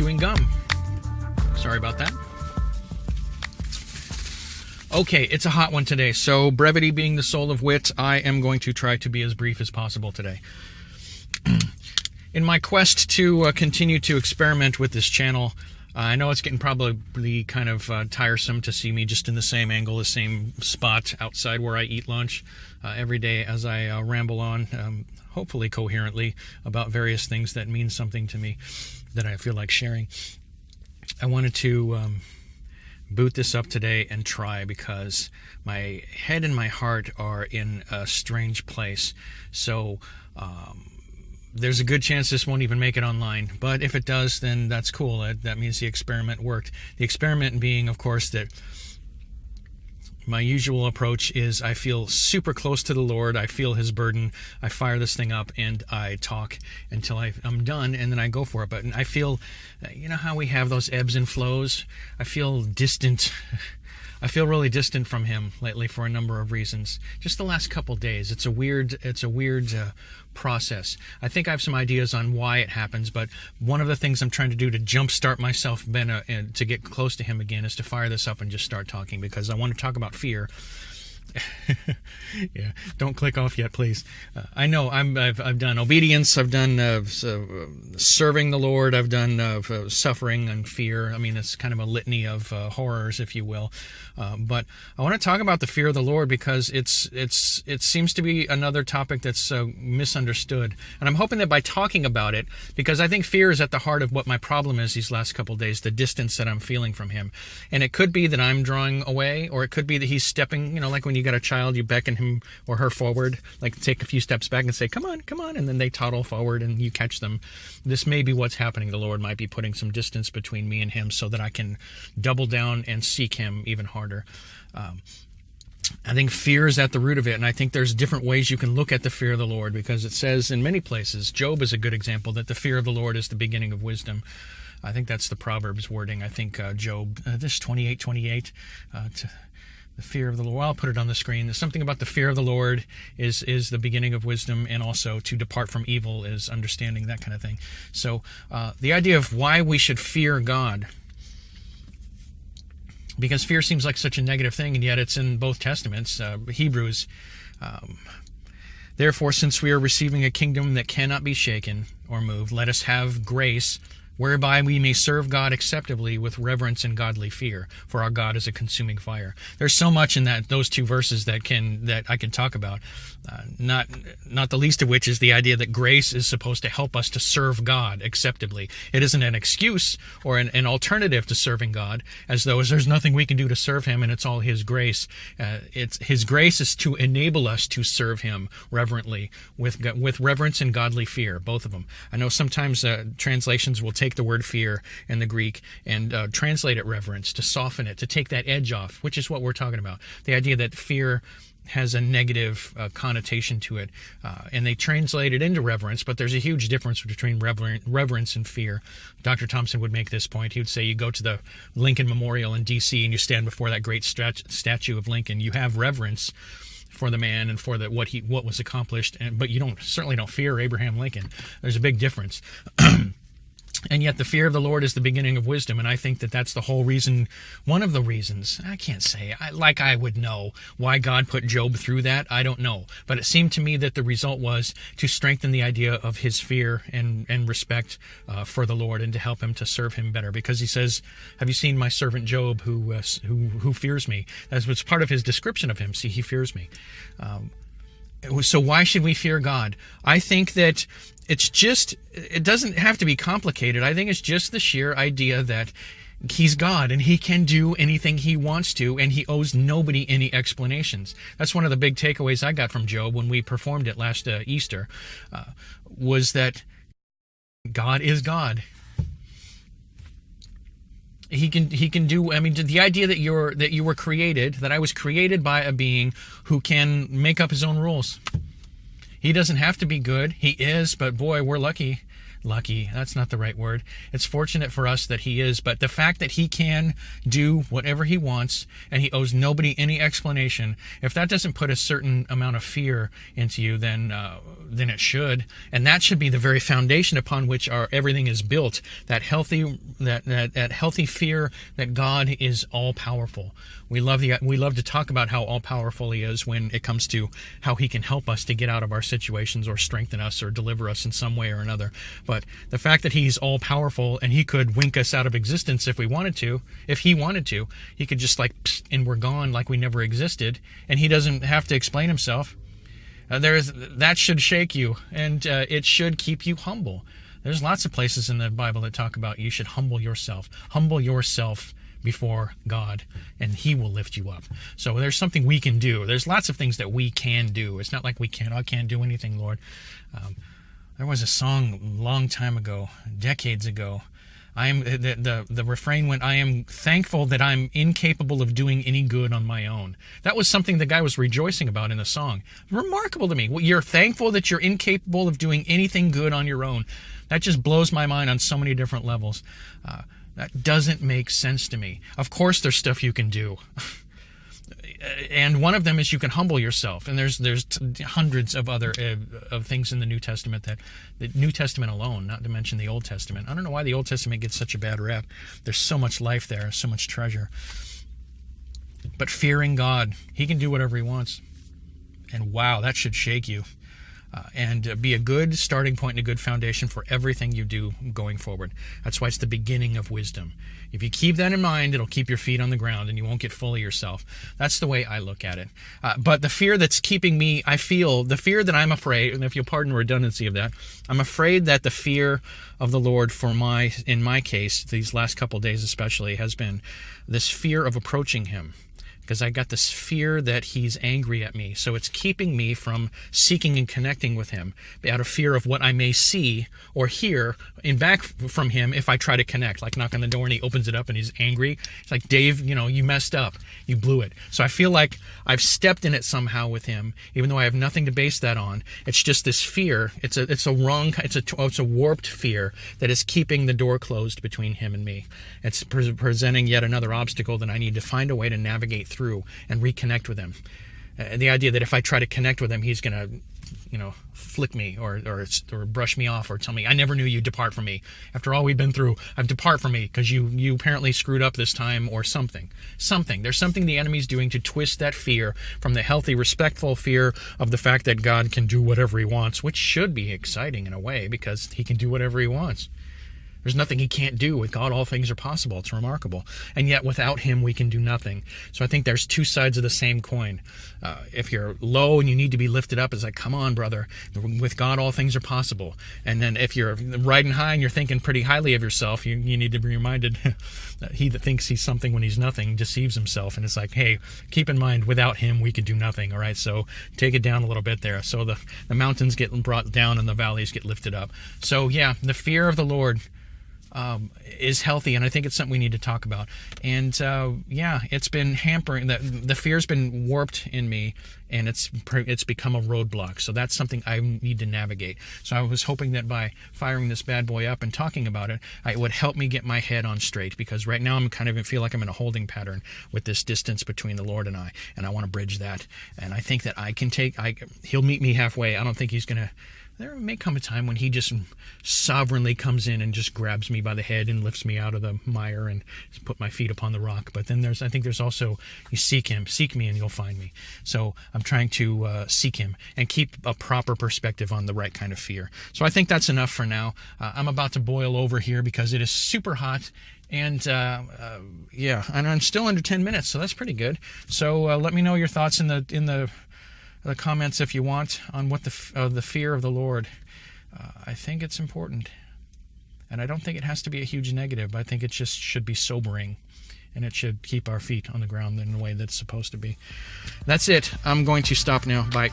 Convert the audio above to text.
chewing gum. Sorry about that. Okay, it's a hot one today, so brevity being the soul of wit, I am going to try to be as brief as possible today. In my quest to continue to experiment with this channel, I know it's getting probably kind of tiresome to see me just in the same angle, the same spot outside where I eat lunch every day as I ramble on, hopefully coherently, about various things that mean something to me that I feel like sharing. I wanted to boot this up today and try, because my head and my heart are in a strange place. So there's a good chance this won't even make it online, but if it does, then that's cool. That means the experiment worked. The experiment being, of course, that my usual approach is I feel super close to the Lord. I feel his burden. I fire this thing up and I talk until I'm done, and then I go for it. But I feel, you know how we have those ebbs and flows? I feel distant. I feel really distant from him lately for a number of reasons. Just the last couple days. It's a weird process. I think I have some ideas on why it happens, but one of the things I'm trying to do to jumpstart myself and to get close to him again is to fire this up and just start talking, because I want to talk about fear. Yeah, don't click off yet, please. I know I've done obedience, I've done serving the Lord, I've done suffering and fear. I mean, it's kind of a litany of horrors, if you will. But I want to talk about the fear of the Lord, because it seems to be another topic that's misunderstood, and I'm hoping that by talking about it, because I think fear is at the heart of what my problem is these last couple of days, the distance that I'm feeling from him. And it could be that I'm drawing away, or it could be that he's stepping, like when you got a child, you beckon him or her forward, like take a few steps back and say, come on, and then they toddle forward and you catch them. This may be what's happening. The Lord might be putting some distance between me and him so that I can double down and seek him even harder. I think fear is at the root of it, and I think there's different ways you can look at the fear of the Lord, because it says in many places, Job is a good example, that the fear of the Lord is the beginning of wisdom. I think that's the Proverbs wording. I think Job, this 28:28, the fear of the Lord. Well, I'll put it on the screen. There's something about the fear of the Lord is the beginning of wisdom, and also to depart from evil is understanding, that kind of thing. So the idea of why we should fear God, because fear seems like such a negative thing, and yet it's in both Testaments. Hebrews, therefore, since we are receiving a kingdom that cannot be shaken or moved, let us have grace whereby we may serve God acceptably with reverence and godly fear, for our God is a consuming fire. There's so much in those two verses that I can talk about. Not the least of which is the idea that grace is supposed to help us to serve God acceptably. It isn't an excuse or an alternative to serving God, as though there's nothing we can do to serve him and it's all his grace. His grace is to enable us to serve him reverently with reverence and godly fear, both of them. I know sometimes translations will take the word fear in the Greek and translate it reverence, to soften it, to take that edge off, which is what we're talking about. The idea that fear has a negative connotation to it, and they translate it into reverence, but there's a huge difference between reverence and fear. Dr. Thompson would make this point. He would say you go to the Lincoln Memorial in D.C. and you stand before that great statue of Lincoln. You have reverence for the man and for what was accomplished, but you certainly don't fear Abraham Lincoln. There's a big difference. And yet the fear of the Lord is the beginning of wisdom, and I think that that's the whole reason, one of the reasons, I can't say, I would know why God put Job through that, I don't know. But it seemed to me that the result was to strengthen the idea of his fear and respect for the Lord, and to help him to serve him better. Because he says, have you seen my servant Job who fears me? That's what's part of his description of him. See, he fears me. So why should we fear God? I think that it doesn't have to be complicated. I think it's just the sheer idea that he's God and he can do anything he wants to, and he owes nobody any explanations. That's one of the big takeaways I got from Job when we performed it last Easter, was that God is God. He can do. I mean, the idea that you were created, that I was created by a being who can make up his own rules. He doesn't have to be good. He is, but boy, we're lucky lucky. That's not the right word. It's fortunate for us that he is, but the fact that he can do whatever he wants and he owes nobody any explanation, if that doesn't put a certain amount of fear into you, then it should. And that should be the very foundation upon which everything is built. That healthy fear that God is all powerful. We love to talk about how all powerful he is when it comes to how he can help us to get out of our situations or strengthen us or deliver us in some way or another. But the fact that he's all powerful and he could wink us out of existence if he wanted to, he could just like, psst, and we're gone like we never existed, and he doesn't have to explain himself. That should shake you, and it should keep you humble. There's lots of places in the Bible that talk about you should humble yourself. Humble yourself before God, and he will lift you up. So there's something we can do. There's lots of things that we can do. It's not like I can't do anything, Lord. There was a song a long time ago, decades ago. The refrain went, I am thankful that I'm incapable of doing any good on my own. That was something the guy was rejoicing about in the song. Remarkable to me. You're thankful that you're incapable of doing anything good on your own. That just blows my mind on so many different levels. That doesn't make sense to me. Of course there's stuff you can do. And one of them is you can humble yourself. And there's hundreds of other of things in the New Testament, that the New Testament alone, not to mention the Old Testament. I don't know why the Old Testament gets such a bad rap. There's so much life there, so much treasure. But fearing God, he can do whatever he wants. And wow, that should shake you. And be a good starting point and a good foundation for everything you do going forward. That's why it's the beginning of wisdom. If you keep that in mind, it'll keep your feet on the ground and you won't get full of yourself. That's the way I look at it. But the fear that's keeping me, the fear that I'm afraid, and if you'll pardon the redundancy of that, I'm afraid that the fear of the Lord in my case, these last couple of days especially, has been this fear of approaching him. Because I got this fear that he's angry at me. So it's keeping me from seeking and connecting with him out of fear of what I may see or hear back from him if I try to connect. Like knock on the door and he opens it up and he's angry. It's like, Dave, you messed up. You blew it. So I feel like I've stepped in it somehow with him, even though I have nothing to base that on. It's just this fear. It's a warped fear that is keeping the door closed between him and me. It's presenting yet another obstacle that I need to find a way to navigate through and reconnect with him. The idea that if I try to connect with him, he's going to, flick me or brush me off or tell me, I never knew you, depart from me. After all we've been through, depart from me because you apparently screwed up this time or something. There's something the enemy's doing to twist that fear from the healthy, respectful fear of the fact that God can do whatever he wants, which should be exciting in a way because he can do whatever he wants. There's nothing he can't do. With God, all things are possible. It's remarkable. And yet, without him, we can do nothing. So I think there's two sides of the same coin. If you're low and you need to be lifted up, it's like, come on, brother. With God, all things are possible. And then if you're riding high and you're thinking pretty highly of yourself, you need to be reminded that he that thinks he's something when he's nothing deceives himself. And it's like, hey, keep in mind, without him, we can do nothing. All right, so take it down a little bit there. So the mountains get brought down and the valleys get lifted up. So, yeah, the fear of the Lord is healthy, and I think it's something we need to talk about. And it's been hampering. The fear's been warped in me, and it's become a roadblock. So that's something I need to navigate. So I was hoping that by firing this bad boy up and talking about it, it would help me get my head on straight. Because right now I feel like I'm in a holding pattern with this distance between the Lord and I want to bridge that. And I think that He'll meet me halfway. I don't think He's gonna. There may come a time when he just sovereignly comes in and just grabs me by the head and lifts me out of the mire and put my feet upon the rock. But then I think there's also, you seek me and you'll find me. So I'm trying to seek him and keep a proper perspective on the right kind of fear. So I think that's enough for now. I'm about to boil over here because it is super hot. And and I'm still under 10 minutes, so that's pretty good. So let me know your thoughts in the comments if you want on what the fear of the Lord. I think it's important, and I don't think it has to be a huge negative. I think it just should be sobering, and it should keep our feet on the ground in the way that's supposed to be. That's it. I'm going to stop now. Bye.